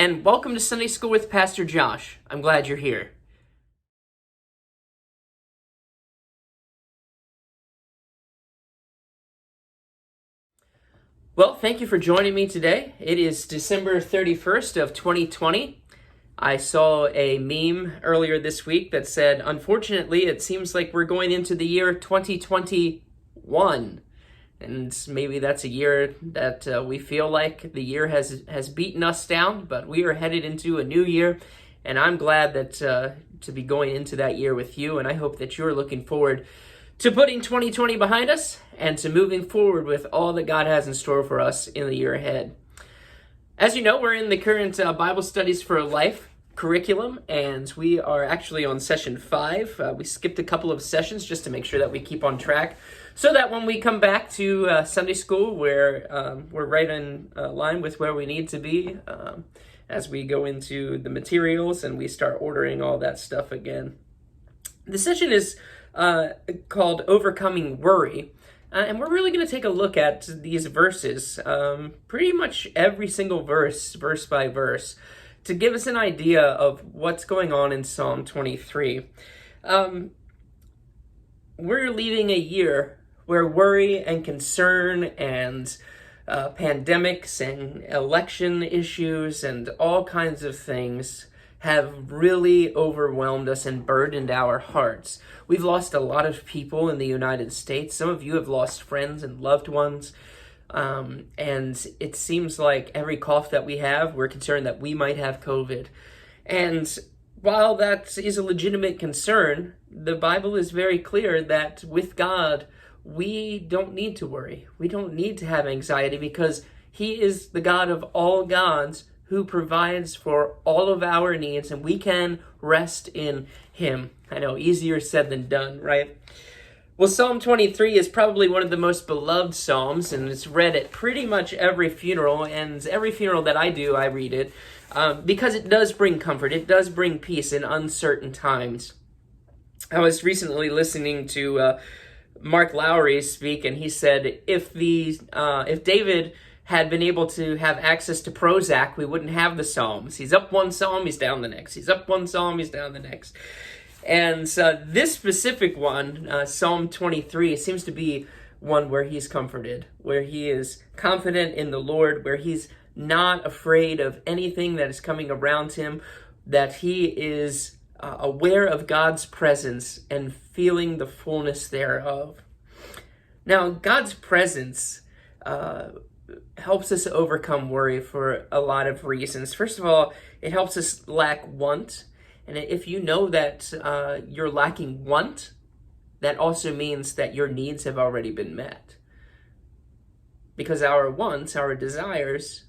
and welcome to Sunday School with Pastor Josh. I'm glad you're here. Well, thank you for joining me today. It is December 31st of 2020. I saw a meme earlier this week that said, unfortunately, it seems like we're going into the year 2021. And maybe that's a year that we feel like the year has beaten us down, but we are headed into a new year, and I'm glad that to be going into that year with you, and I hope that you're looking forward to putting 2020 behind us and to moving forward with all that God has in store for us in the year ahead. As you know, we're in the current Bible Studies for Life curriculum, and we are actually on session 5. We skipped a couple of sessions just to make sure that we keep on track, so that when we come back to Sunday school, we're right in line with where we need to be as we go into the materials and we start ordering all that stuff again. The session is called Overcoming Worry, and we're really going to take a look at these verses, pretty much every single verse by verse, to give us an idea of what's going on in Psalm 23. We're leaving a year where worry and concern and pandemics and election issues and all kinds of things have really overwhelmed us and burdened our hearts. We've lost a lot of people in the United States. Some of you have lost friends and loved ones. And it seems like every cough that we have, we're concerned that we might have COVID. And while that is a legitimate concern, the Bible is very clear that with God, we don't need to worry. We don't need to have anxiety because He is the God of all gods who provides for all of our needs, and we can rest in Him. I know, easier said than done, right? Well, Psalm 23 is probably one of the most beloved Psalms, and it's read at pretty much every funeral, and every funeral that I do, I read it, because it does bring comfort. It does bring peace in uncertain times. I was recently listening to Mark Lowry speak, and he said, if David had been able to have access to Prozac, we wouldn't have the Psalms. He's up one Psalm, he's down the next. He's up one Psalm, he's down the next. And this specific one, Psalm 23, seems to be one where he's comforted, where he is confident in the Lord, where he's not afraid of anything that is coming around him, that he is aware of God's presence and feeling the fullness thereof. Now, God's presence helps us overcome worry for a lot of reasons. First of all, it helps us lack want. And if you know that you're lacking want, that also means that your needs have already been met. Because our wants, our desires,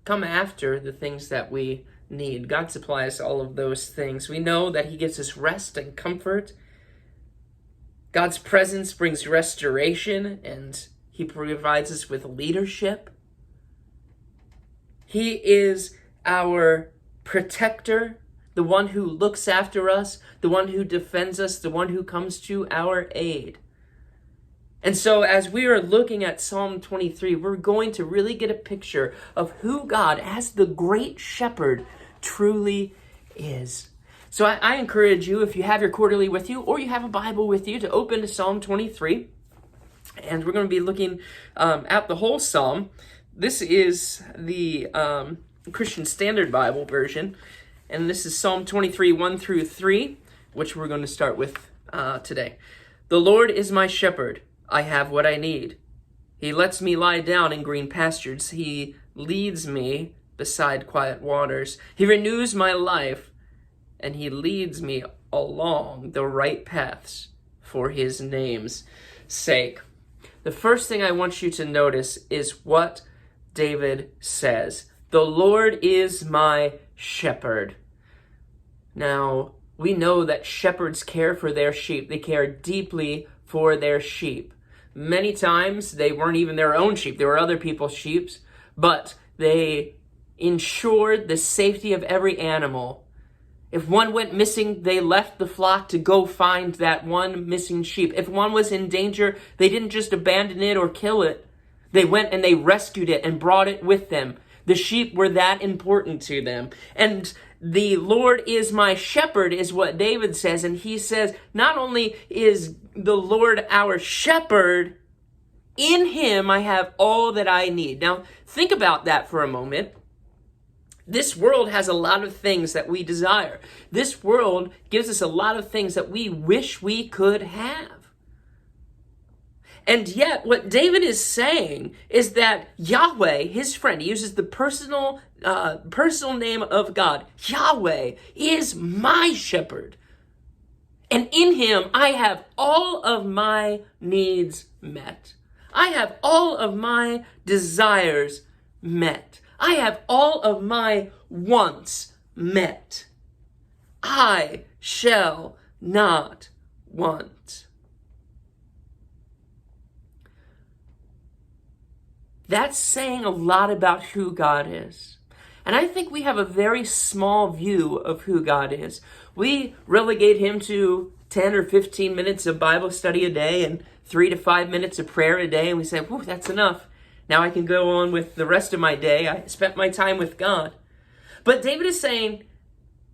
come after the things that we need. God supplies all of those things. We know that He gives us rest and comfort. God's presence brings restoration, and He provides us with leadership. He is our protector, the one who looks after us, the one who defends us, the one who comes to our aid. And so as we are looking at Psalm 23, we're going to really get a picture of who God, as the great shepherd, truly is. So I encourage you, if you have your quarterly with you or you have a Bible with you, to open to Psalm 23. And we're going to be looking at the whole psalm. This is the Christian Standard Bible version. And this is Psalm 23, 1 through 3, which we're going to start with today. The Lord is my shepherd. I have what I need. He lets me lie down in green pastures. He leads me beside quiet waters. He renews my life, and He leads me along the right paths for His name's sake. The first thing I want you to notice is what David says. The Lord is my shepherd. Now, we know that shepherds care for their sheep. They care deeply for their sheep. Many times, they weren't even their own sheep. They were other people's sheep, but they ensured the safety of every animal. If one went missing, they left the flock to go find that one missing sheep. If one was in danger, they didn't just abandon it or kill it. They went and they rescued it and brought it with them. The sheep were that important to them. And the Lord is my shepherd is what David says. And he says, not only is the Lord our shepherd, in him I have all that I need. Now, think about that for a moment. This world has a lot of things that we desire. This world gives us a lot of things that we wish we could have. And yet, what David is saying is that Yahweh, his friend, he uses the personal name of God. Yahweh is my shepherd. And in him, I have all of my needs met. I have all of my desires met. I have all of my wants met. I shall not want. That's saying a lot about who God is. And I think we have a very small view of who God is. We relegate him to 10 or 15 minutes of Bible study a day and 3 to 5 minutes of prayer a day, and we say, whew, that's enough. Now I can go on with the rest of my day. I spent my time with God. But David is saying,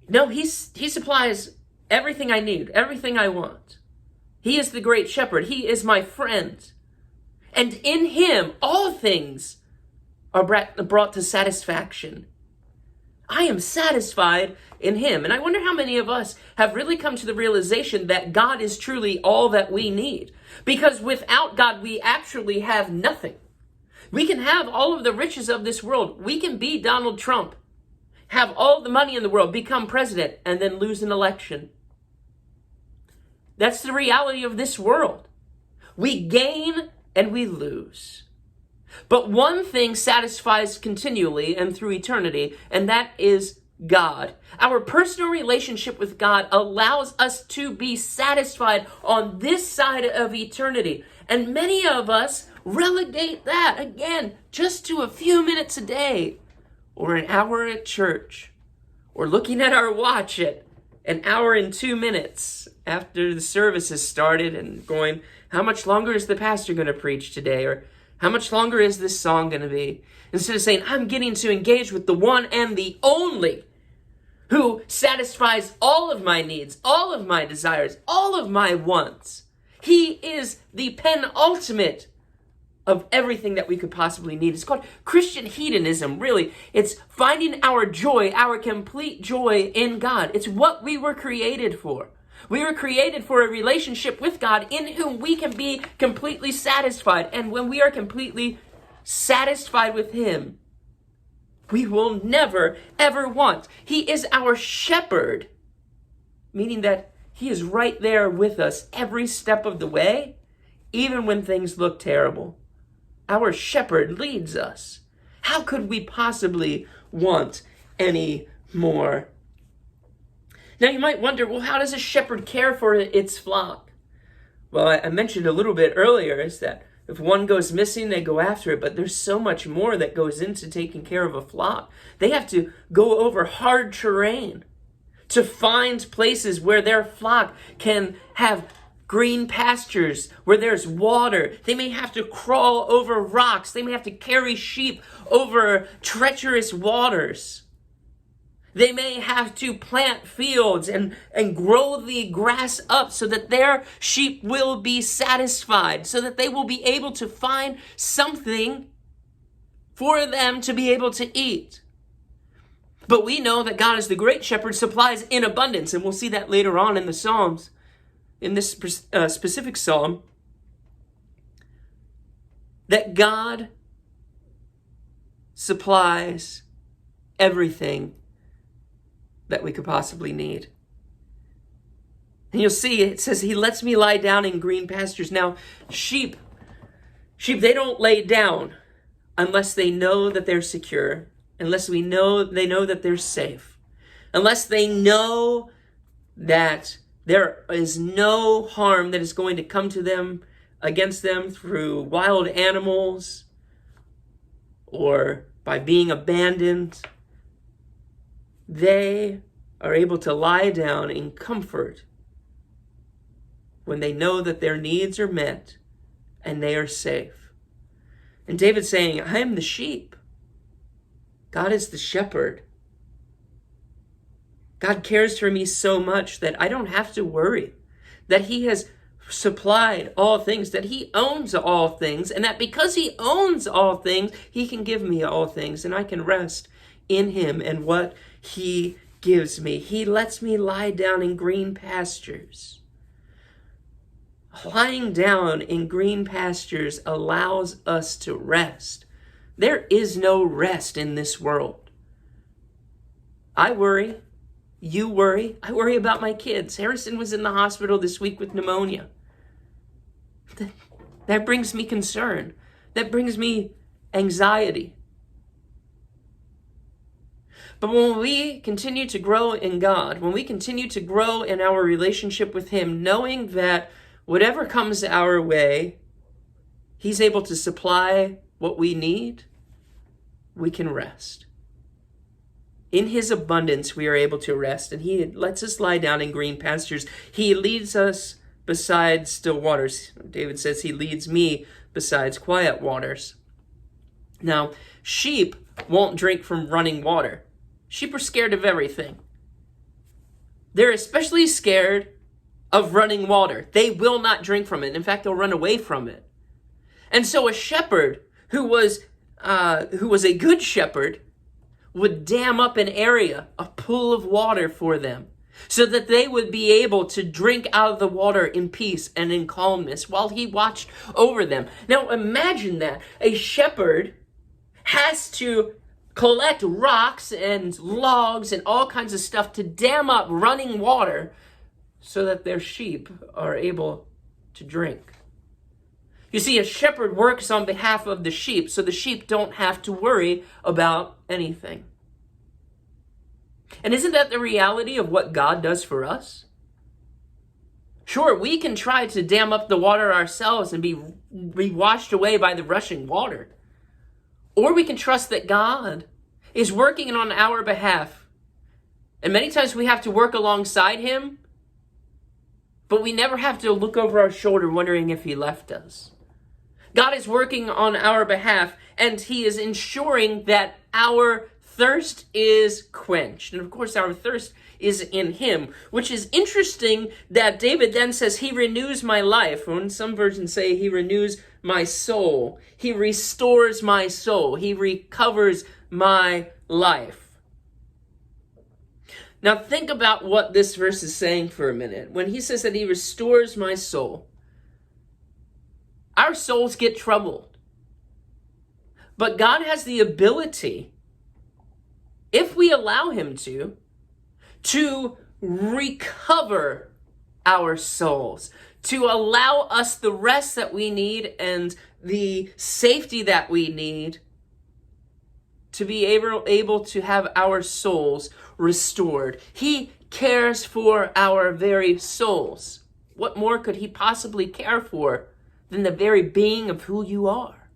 no, he supplies everything I need, everything I want. He is the great shepherd. He is my friend. And in him, all things are brought to satisfaction. I am satisfied in him. And I wonder how many of us have really come to the realization that God is truly all that we need. Because without God, we actually have nothing. We can have all of the riches of this world. We can be Donald Trump, have all the money in the world, become president, and then lose an election. That's the reality of this world. We gain and we lose. But one thing satisfies continually and through eternity, and that is God. Our personal relationship with God allows us to be satisfied on this side of eternity. And many of us relegate that, again, just to a few minutes a day, or an hour at church, or looking at our watch at an hour and 2 minutes after the service has started and going, how much longer is the pastor going to preach today? Or how much longer is this song going to be? Instead of saying, I'm getting to engage with the one and the only who satisfies all of my needs, all of my desires, all of my wants. He is the penultimate of everything that we could possibly need. It's called Christian hedonism, really. It's finding our joy, our complete joy in God. It's what we were created for. We were created for a relationship with God in whom we can be completely satisfied. And when we are completely satisfied with him, we will never, ever want. He is our shepherd, meaning that he is right there with us every step of the way, even when things look terrible. Our shepherd leads us. How could we possibly want any more? Now you might wonder, well, how does a shepherd care for its flock? Well, I mentioned a little bit earlier is that if one goes missing, they go after it, but there's so much more that goes into taking care of a flock. They have to go over hard terrain to find places where their flock can have green pastures, where there's water. They may have to crawl over rocks. They may have to carry sheep over treacherous waters. They may have to plant fields and grow the grass up so that their sheep will be satisfied, so that they will be able to find something for them to be able to eat. But we know that God is the great shepherd, supplies in abundance, and we'll see that later on in the Psalms. In this specific psalm, that God supplies everything that we could possibly need. And you'll see it says he lets me lie down in green pastures. Now, sheep, they don't lay down unless they know that they're secure, unless they know that they're safe, unless they know that there is no harm that is going to come to them, against them through wild animals or by being abandoned. They are able to lie down in comfort when they know that their needs are met and they are safe. And David's saying, I am the sheep. God is the shepherd. God cares for me so much that I don't have to worry, that he has supplied all things, that he owns all things, and that because he owns all things, he can give me all things, and I can rest in him and what he gives me. He lets me lie down in green pastures. Lying down in green pastures allows us to rest. There is no rest in this world. I worry. You worry. I worry about my kids. Harrison was in the hospital this week with pneumonia. That brings me concern. That brings me anxiety. But when we continue to grow in God, when we continue to grow in our relationship with him, knowing that whatever comes our way, he's able to supply what we need, we can rest. In his abundance, we are able to rest, and he lets us lie down in green pastures. He leads us beside still waters. David says he leads me beside quiet waters. Now, sheep won't drink from running water. Sheep are scared of everything. They're especially scared of running water. They will not drink from it. In fact, they'll run away from it. And so a shepherd who was a good shepherd would dam up an area, a pool of water for them, so that they would be able to drink out of the water in peace and in calmness while he watched over them. Now imagine that. A shepherd has to collect rocks and logs and all kinds of stuff to dam up running water so that their sheep are able to drink. You see, a shepherd works on behalf of the sheep, so the sheep don't have to worry about anything. And isn't that the reality of what God does for us? Sure, we can try to dam up the water ourselves and be washed away by the rushing water. Or we can trust that God is working on our behalf. And many times we have to work alongside him, but we never have to look over our shoulder wondering if he left us. God is working on our behalf, and he is ensuring that our thirst is quenched. And of course, our thirst is in him, which is interesting that David then says, he renews my life. When some versions say he renews my soul. He restores my soul. He recovers my life. Now think about what this verse is saying for a minute. When he says that he restores my soul, our souls get troubled. But God has the ability, if we allow him to recover our souls, to allow us the rest that we need and the safety that we need to be able to have our souls restored. He cares for our very souls. What more could he possibly care for than the very being of who you are?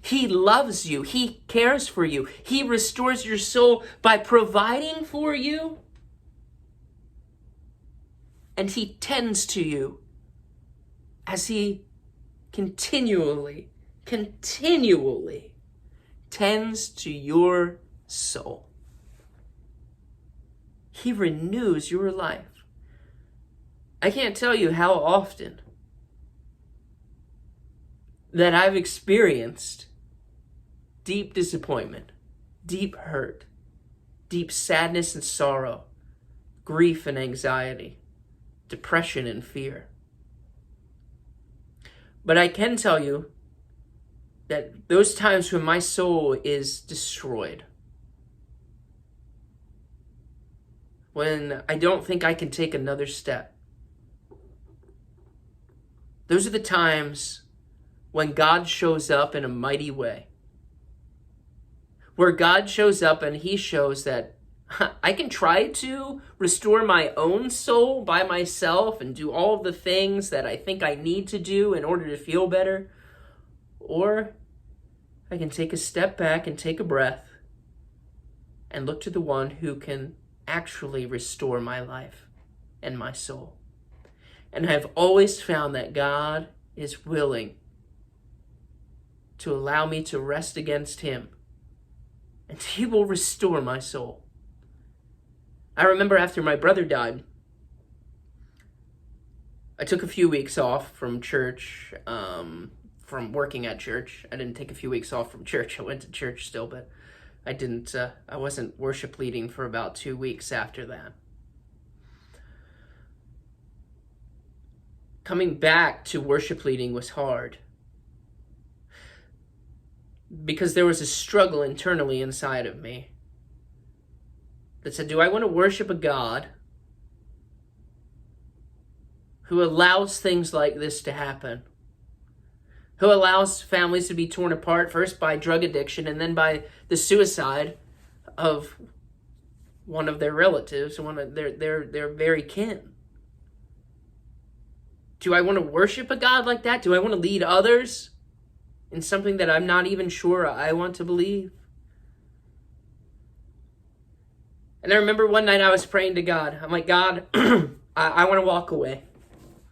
He loves you. He cares for you. He restores your soul by providing for you. And he tends to you as he continually tends to your soul. He renews your life. I can't tell you how often that I've experienced deep disappointment, deep hurt, deep sadness and sorrow, grief and anxiety, depression and fear. But I can tell you that those times when my soul is destroyed, when I don't think I can take another step, those are the times when God shows up in a mighty way. Where God shows up and he shows that I can try to restore my own soul by myself and do all of the things that I think I need to do in order to feel better. Or I can take a step back and take a breath and look to the one who can actually restore my life and my soul. And I've always found that God is willing to allow me to rest against him and he will restore my soul. I remember after my brother died, I took a few weeks off from church, from working at church. I didn't take a few weeks off from church. I went to church still, but I wasn't worship leading for about 2 weeks after that. Coming back to worship leading was hard because there was a struggle internally inside of me that said, do I want to worship a God who allows things like this to happen? Who allows families to be torn apart, first by drug addiction and then by the suicide of one of their relatives, one of their very kin? Do I want to worship a God like that? Do I want to lead others in something that I'm not even sure I want to believe? And I remember one night I was praying to God. I'm like, God, I want to walk away.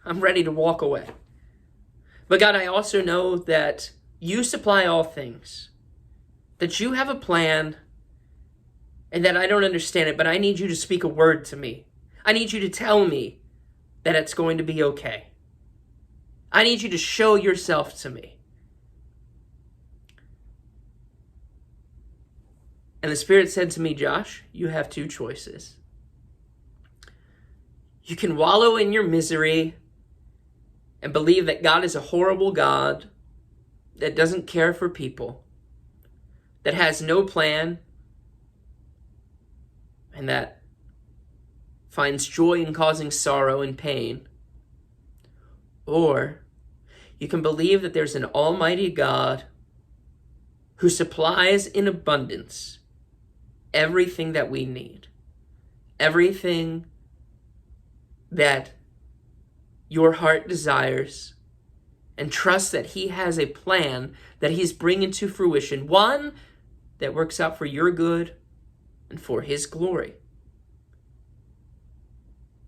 I'm ready to walk away. But God, I also know that you supply all things, that you have a plan, and that I don't understand it, but I need you to speak a word to me. I need you to tell me that it's going to be okay. I need you to show yourself to me. And the Spirit said to me, Josh, you have two choices. You can wallow in your misery and believe that God is a horrible God that doesn't care for people, that has no plan, and that finds joy in causing sorrow and pain. Or you can believe that there's an almighty God who supplies in abundance everything that we need, everything that your heart desires, and trust that he has a plan that he's bringing to fruition, one that works out for your good and for his glory.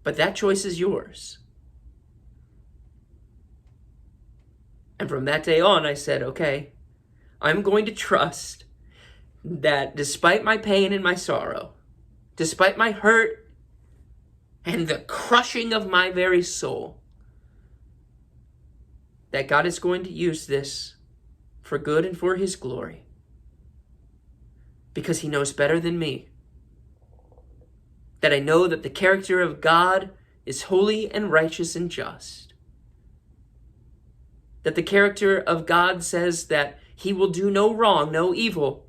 But that choice is yours. And from that day on, I said, okay, I'm going to trust that despite my pain and my sorrow, despite my hurt and the crushing of my very soul, that God is going to use this for good and for his glory, because he knows better than me. That I know that the character of God is holy and righteous and just. That the character of God says that he will do no wrong, no evil.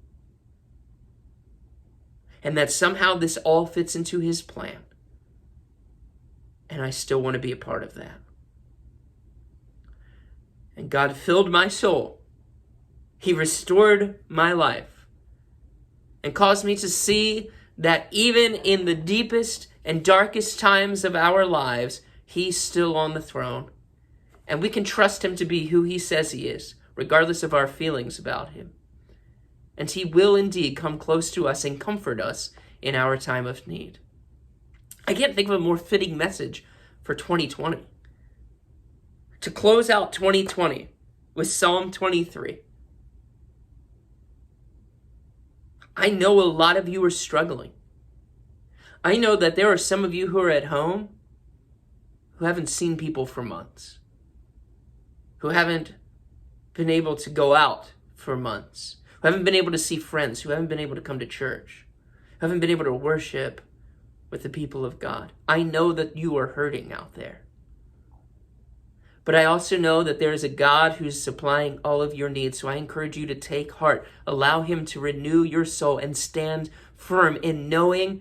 And that somehow this all fits into his plan. And I still want to be a part of that. And God filled my soul. He restored my life and caused me to see that even in the deepest and darkest times of our lives, he's still on the throne. And we can trust him to be who he says he is, regardless of our feelings about him. And he will indeed come close to us and comfort us in our time of need. I can't think of a more fitting message for 2020. To close out 2020 with Psalm 23. I know a lot of you are struggling. I know that there are some of you who are at home who haven't seen people for months, who haven't been able to go out for months, who haven't been able to see friends, who haven't been able to come to church, who haven't been able to worship with the people of God. I know that you are hurting out there. But I also know that there is a God who's supplying all of your needs. So I encourage you to take heart. Allow him to renew your soul and stand firm in knowing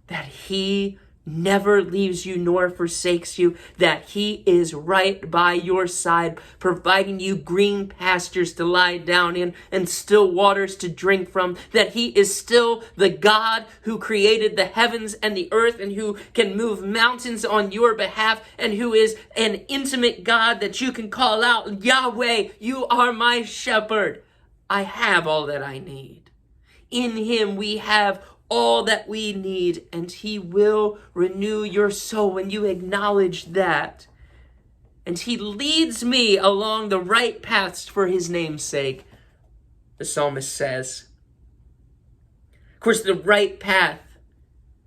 that he never leaves you nor forsakes you, that he is right by your side, providing you green pastures to lie down in and still waters to drink from, that he is still the God who created the heavens and the earth and who can move mountains on your behalf, and who is an intimate God that you can call out, Yahweh, you are my shepherd. I have all that I need. In him we have all that we need, and he will renew your soul when you acknowledge that. And he leads me along the right paths for his name's sake, the psalmist says. course, the right path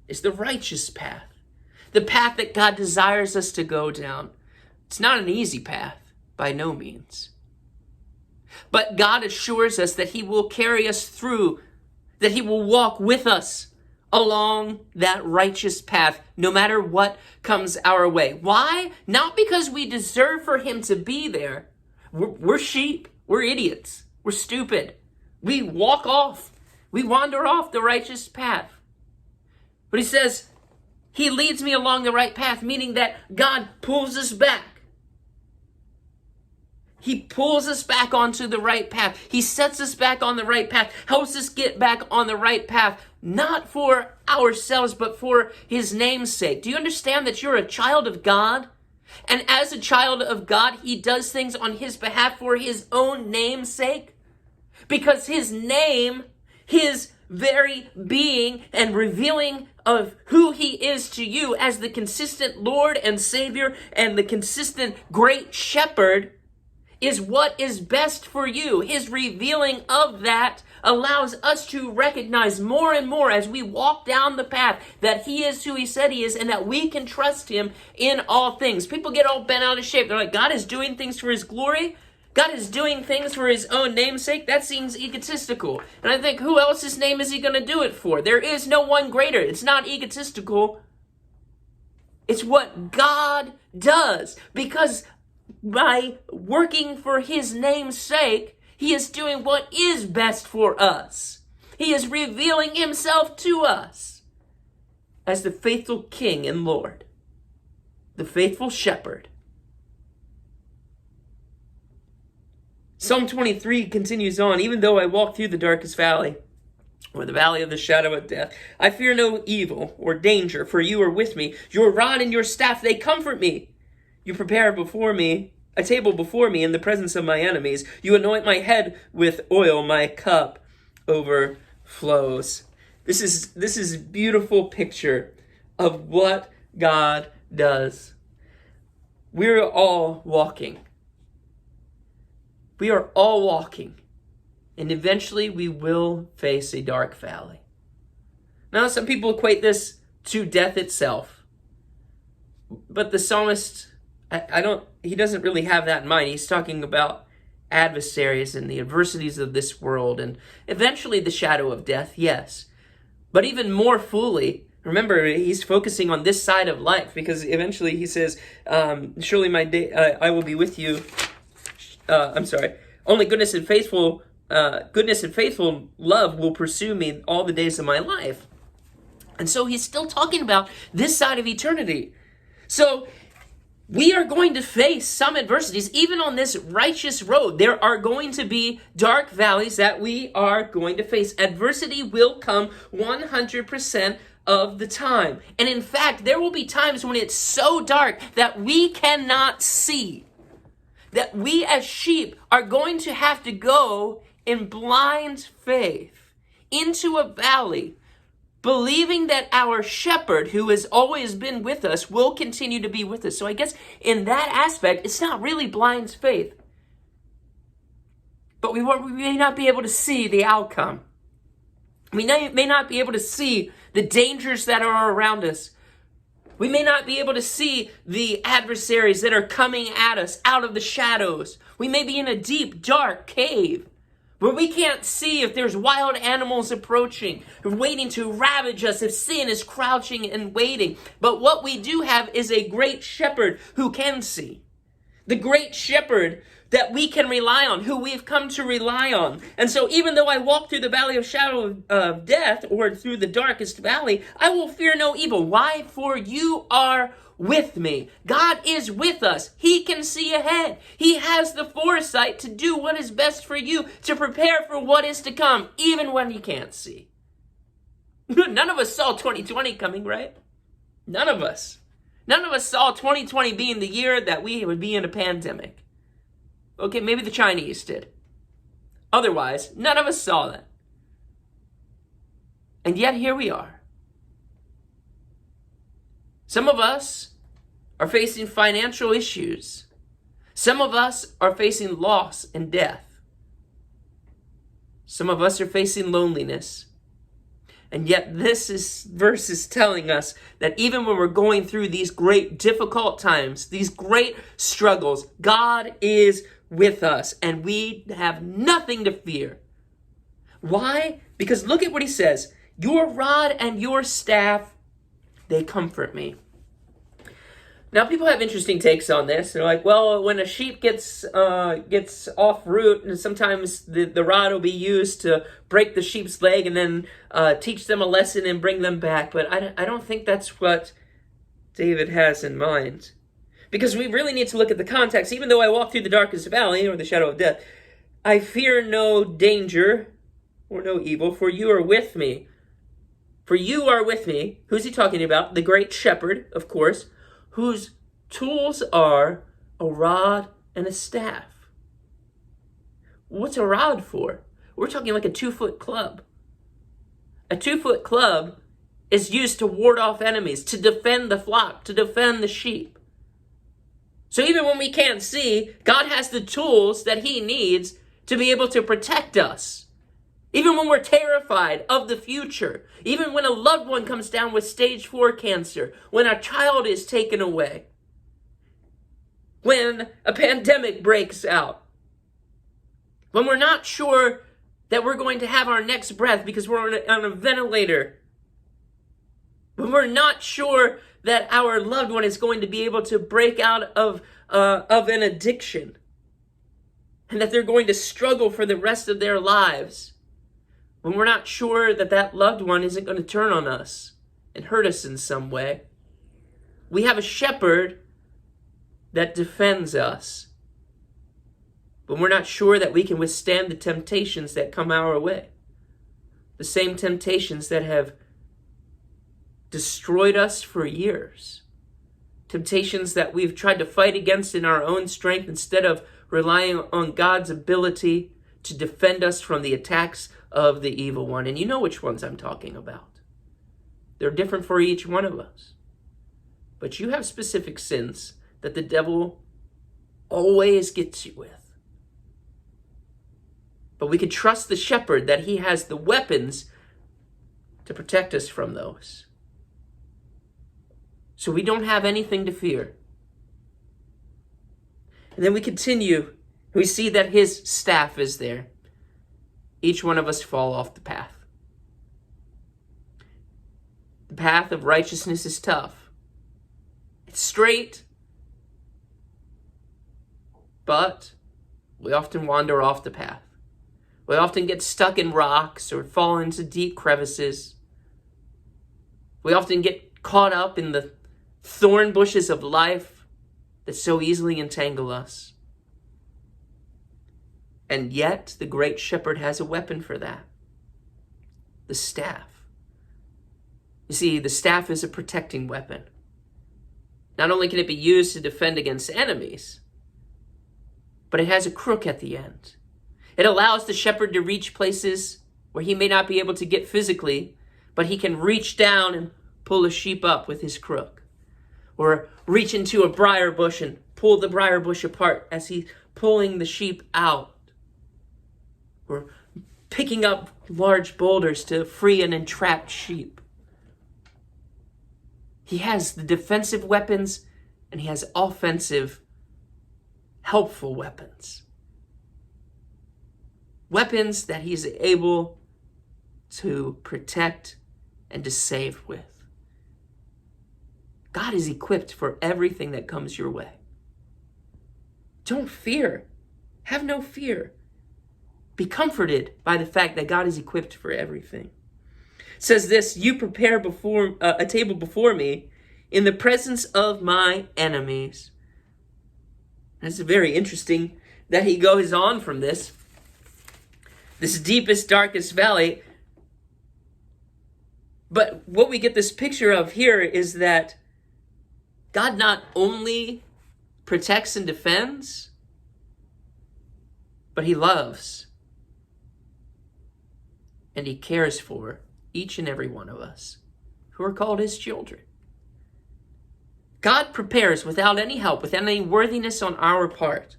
is the righteous path, the path that God desires us to go down. It's not an easy path, by no means. But God assures us that he will carry us through, that he will walk with us along that righteous path, no matter what comes our way. Why? Not because we deserve for him to be there. We're sheep. We're idiots. We're stupid. We walk off. We wander off the righteous path. But he says, he leads me along the right path, meaning that God pulls us back. He pulls us back onto the right path. He sets us back on the right path, helps us get back on the right path, not for ourselves, but for his name's sake. Do you understand that you're a child of God? And as a child of God, he does things on his behalf for his own name's sake? Because his name, his very being and revealing of who he is to you as the consistent Lord and Savior and the consistent great shepherd is what is best for you. His revealing of that allows us to recognize more and more as we walk down the path that he is who he said he is and that we can trust him in all things. People get all bent out of shape. They're like, God is doing things for his glory. God is doing things for his own name's sake. That seems egotistical. And I think, who else's name is he going to do it for? There is no one greater. It's not egotistical. It's what God does. Because by working for his name's sake, he is doing what is best for us. He is revealing himself to us as the faithful King and Lord, the faithful shepherd. Psalm 23 continues on, even though I walk through the darkest valley, or the valley of the shadow of death, I fear no evil or danger, for you are with me. Your rod and your staff, they comfort me. You prepare before me a table before me in the presence of my enemies. You anoint my head with oil, my cup overflows. This is a beautiful picture of what God does. We're all walking. We are all walking, and eventually we will face a dark valley. Now, some people equate this to death itself, but the psalmist, he doesn't really have that in mind. He's talking about adversaries and the adversities of this world, and eventually the shadow of death, yes. But even more fully, remember, he's focusing on this side of life, because eventually he says, surely my day, I will be with you. Only goodness and faithful love will pursue me all the days of my life. And so he's still talking about this side of eternity. So we are going to face some adversities, even on this righteous road. There are going to be dark valleys that we are going to face. Adversity will come 100% of the time. And in fact, there will be times when it's so dark that we cannot see, that we as sheep are going to have to go in blind faith into a valley, believing that our shepherd, who has always been with us, will continue to be with us. So I guess in that aspect, it's not really blind faith. But we may not be able to see the outcome. We may not be able to see the dangers that are around us. We may not be able to see the adversaries that are coming at us out of the shadows. We may be in a deep, dark cave where we can't see if there's wild animals approaching, waiting to ravage us, if sin is crouching and waiting. But what we do have is a great shepherd who can see. The great shepherd that we can rely on, who we've come to rely on. And so even though I walk through the valley of shadow of death, or through the darkest valley, I will fear no evil. Why? For you are with me. God is with us. He can see ahead. He has the foresight to do what is best for you, to prepare for what is to come, even when you can't see. None of us saw 2020 coming, right? None of us. None of us saw 2020 being the year that we would be in a pandemic. Okay, maybe the Chinese did. Otherwise, none of us saw that. And yet here we are. Some of us are facing financial issues. Some of us are facing loss and death. Some of us are facing loneliness. And yet verse is telling us that even when we're going through these great difficult times, these great struggles, God is with us and we have nothing to fear. Why? Because look at what he says. Your rod and your staff, they comfort me. Now, people have interesting takes on this. They're like, well, when a sheep gets off root, and sometimes the rod will be used to break the sheep's leg and then teach them a lesson and bring them back. But I don't think that's what David has in mind. Because we really need to look at the context. Even though I walk through the darkest valley or the shadow of death, I fear no danger or no evil, for you are with me. For you are with me. Who's he talking about? The great shepherd, of course, whose tools are a rod and a staff. What's a rod for? We're talking like a 2-foot club. A 2-foot club is used to ward off enemies, to defend the flock, to defend the sheep. So even when we can't see, God has the tools that he needs to be able to protect us. Even when we're terrified of the future, even when a loved one comes down with stage 4 cancer, when a child is taken away, when a pandemic breaks out, when we're not sure that we're going to have our next breath because we're on a ventilator, when we're not sure that our loved one is going to be able to break out of an addiction, and that they're going to struggle for the rest of their lives, when we're not sure that that loved one isn't going to turn on us and hurt us in some way, we have a shepherd that defends us. But we're not sure that we can withstand the temptations that come our way. The same temptations that have destroyed us for years. Temptations that we've tried to fight against in our own strength instead of relying on God's ability to defend us from the attacks of the evil one. And you know which ones I'm talking about. They're different for each one of us. But you have specific sins that the devil always gets you with. But we can trust the shepherd that he has the weapons to protect us from those. So we don't have anything to fear. And then we continue. We see that his staff is there. Each one of us fall off the path. The path of righteousness is tough. It's straight, but we often wander off the path. We often get stuck in rocks or fall into deep crevices. We often get caught up in the thorn bushes of life that so easily entangle us. And yet, the great shepherd has a weapon for that. The staff. You see, the staff is a protecting weapon. Not only can it be used to defend against enemies, but it has a crook at the end. It allows the shepherd to reach places where he may not be able to get physically, but he can reach down and pull a sheep up with his crook. Or reach into a briar bush and pull the briar bush apart as he's pulling the sheep out. Or picking up large boulders to free an entrapped sheep. He has the defensive weapons and he has offensive, helpful weapons. Weapons that he's able to protect and to save with. God is equipped for everything that comes your way. Don't fear. Have no fear. Be comforted by the fact that God is equipped for everything. It says this, you prepare a table before me in the presence of my enemies. And it's very interesting that he goes on from this deepest, darkest valley. But what we get this picture of here is that God not only protects and defends, but he loves. And he cares for each and every one of us who are called his children. God prepares without any help, without any worthiness on our part,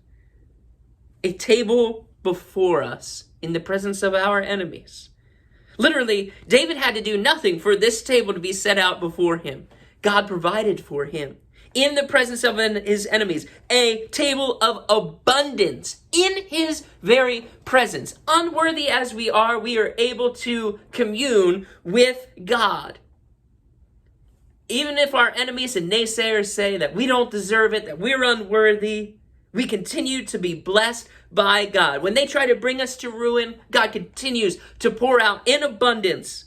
a table before us in the presence of our enemies. Literally, David had to do nothing for this table to be set out before him. God provided for him in the presence of his enemies, a table of abundance in his very presence. Unworthy as we are able to commune with God. Even if our enemies and naysayers say that we don't deserve it, that we're unworthy, we continue to be blessed by God. When they try to bring us to ruin, God continues to pour out in abundance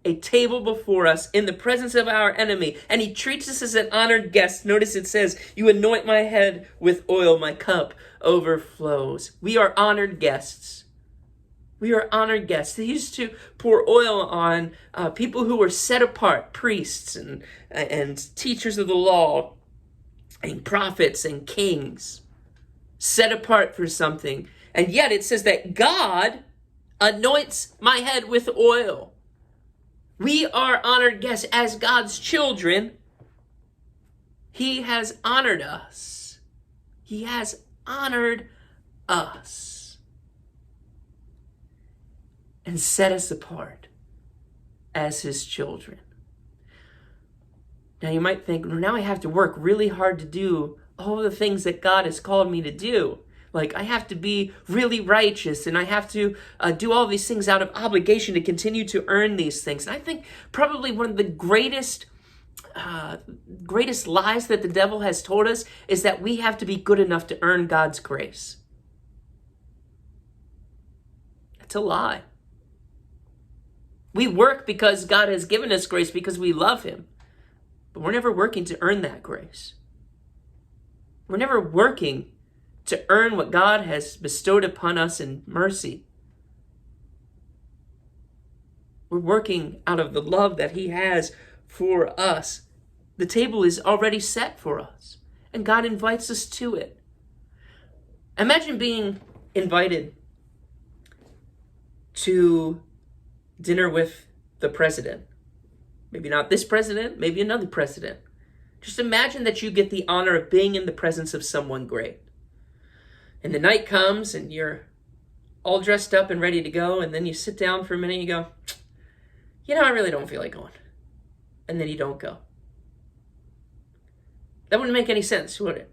a table before us in the presence of our enemy, and he treats us as an honored guest. Notice it says, "You anoint my head with oil, my cup overflows." We are honored guests. We are honored guests. They used to pour oil on people who were set apart, priests and teachers of the law, and prophets and kings, set apart for something. And yet it says that God anoints my head with oil. We are honored guests as God's children. He has honored us. He has honored us and set us apart as his children. Now you might think, well, now I have to work really hard to do all the things that God has called me to do. Like, I have to be really righteous, and I have to do all these things out of obligation to continue to earn these things. And I think probably one of the greatest lies that the devil has told us is that we have to be good enough to earn God's grace. That's a lie. We work because God has given us grace because we love him. But we're never working to earn that grace. We're never working to earn what God has bestowed upon us in mercy. We're working out of the love that he has for us. The table is already set for us, and God invites us to it. Imagine being invited to dinner with the president. Maybe not this president, maybe another president. Just imagine that you get the honor of being in the presence of someone great. And the night comes and you're all dressed up and ready to go, and then you sit down for a minute and you go, I really don't feel like going. And then you don't go. That wouldn't make any sense, would it?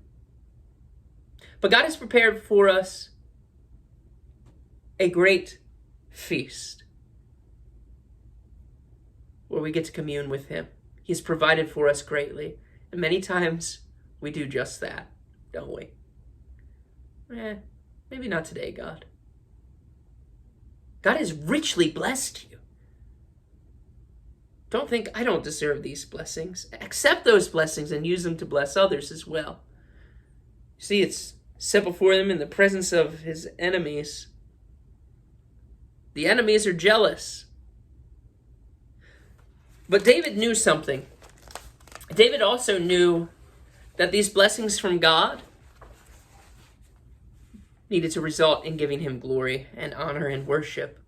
But God has prepared for us a great feast where we get to commune with him. He's provided for us greatly. And many times we do just that, don't we? Maybe not today, God. God has richly blessed you. Don't think I don't deserve these blessings. Accept those blessings and use them to bless others as well. See, it's set before them in the presence of his enemies. The enemies are jealous. But David knew something. David also knew that these blessings from God needed to result in giving him glory and honor and worship.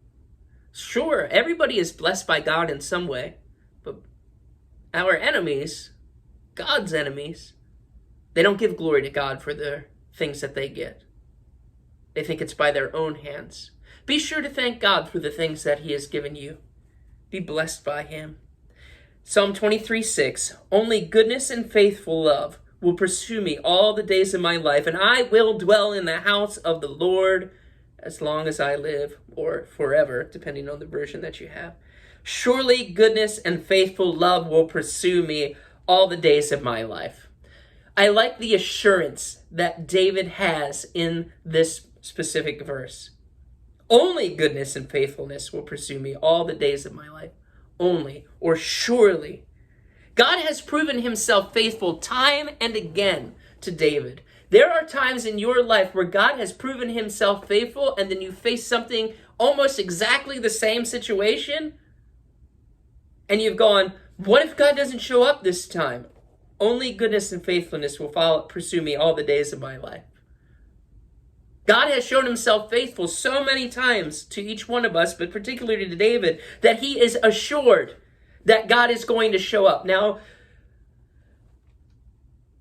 Sure, everybody is blessed by God in some way, but our enemies, God's enemies, they don't give glory to God for the things that they get. They think it's by their own hands. Be sure to thank God for the things that he has given you. Be blessed by him. Psalm 23:6, only goodness and faithful love will pursue me all the days of my life, and I will dwell in the house of the Lord as long as I live, or forever, depending on the version that you have. Surely goodness and faithful love will pursue me all the days of my life. I like the assurance that David has in this specific verse. Only goodness and faithfulness will pursue me all the days of my life. Only, or surely. God has proven himself faithful time and again to David. There are times in your life where God has proven himself faithful, and then you face something almost exactly the same situation, and you've gone, what if God doesn't show up this time? Only goodness and faithfulness will pursue me all the days of my life. God has shown himself faithful so many times to each one of us, but particularly to David, that he is assured that God is going to show up. Now,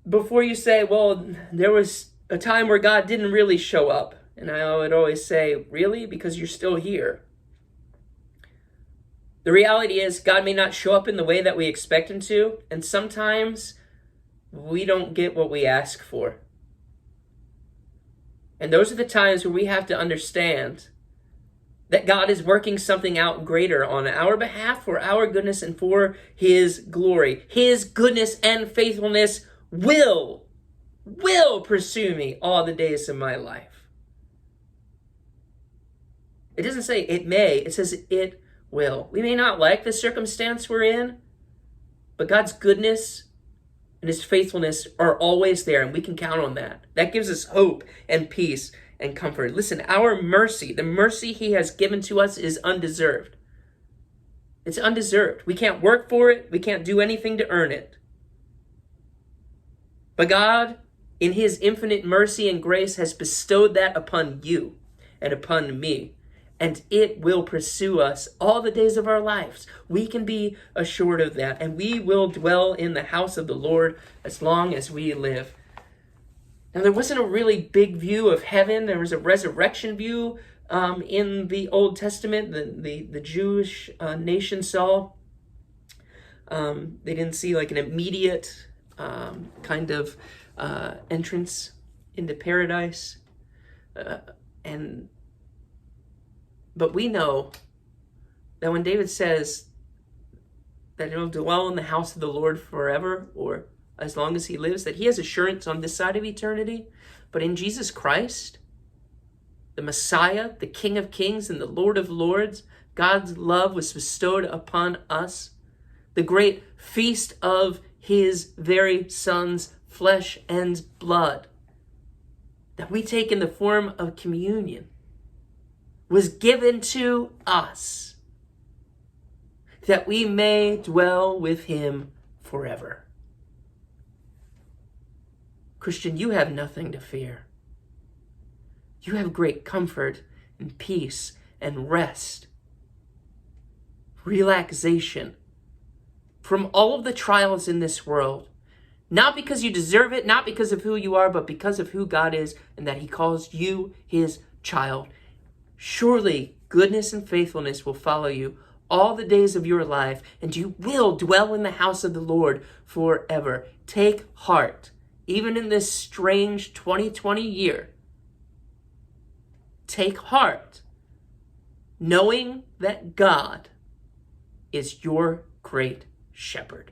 before you say, well, there was a time where God didn't really show up, and I would always say, really? Because you're still here. The reality is God may not show up in the way that we expect him to, and sometimes we don't get what we ask for. And those are the times where we have to understand that God is working something out greater on our behalf for our goodness and for his glory. His goodness and faithfulness will pursue me all the days of my life. It doesn't say it may, it says it will. We may not like the circumstance we're in, but God's goodness and his faithfulness are always there, and we can count on that. That gives us hope and peace and comfort. Listen, our mercy, the mercy he has given to us, is undeserved. It's undeserved. We can't work for it. We can't do anything to earn it. But God, in his infinite mercy and grace, has bestowed that upon you and upon me. And it will pursue us all the days of our lives. We can be assured of that. And we will dwell in the house of the Lord as long as we live. Now, there wasn't a really big view of heaven. There was a resurrection view in the Old Testament. The Jewish nation saw. They didn't see like an immediate kind of entrance into paradise. But we know that when David says that he'll dwell in the house of the Lord forever, or as long as he lives, that he has assurance on this side of eternity. But in Jesus Christ, the Messiah, the King of Kings and the Lord of Lords, God's love was bestowed upon us. The great feast of his very Son's flesh and blood that we take in the form of communion was given to us, that we may dwell with him forever. Christian, you have nothing to fear. You have great comfort and peace and rest, relaxation from all of the trials in this world. Not because you deserve it, not because of who you are, but because of who God is and that he calls you his child. Surely goodness and faithfulness will follow you all the days of your life, and you will dwell in the house of the Lord forever. Take heart, even in this strange 2020 year. Take heart, knowing that God is your great shepherd.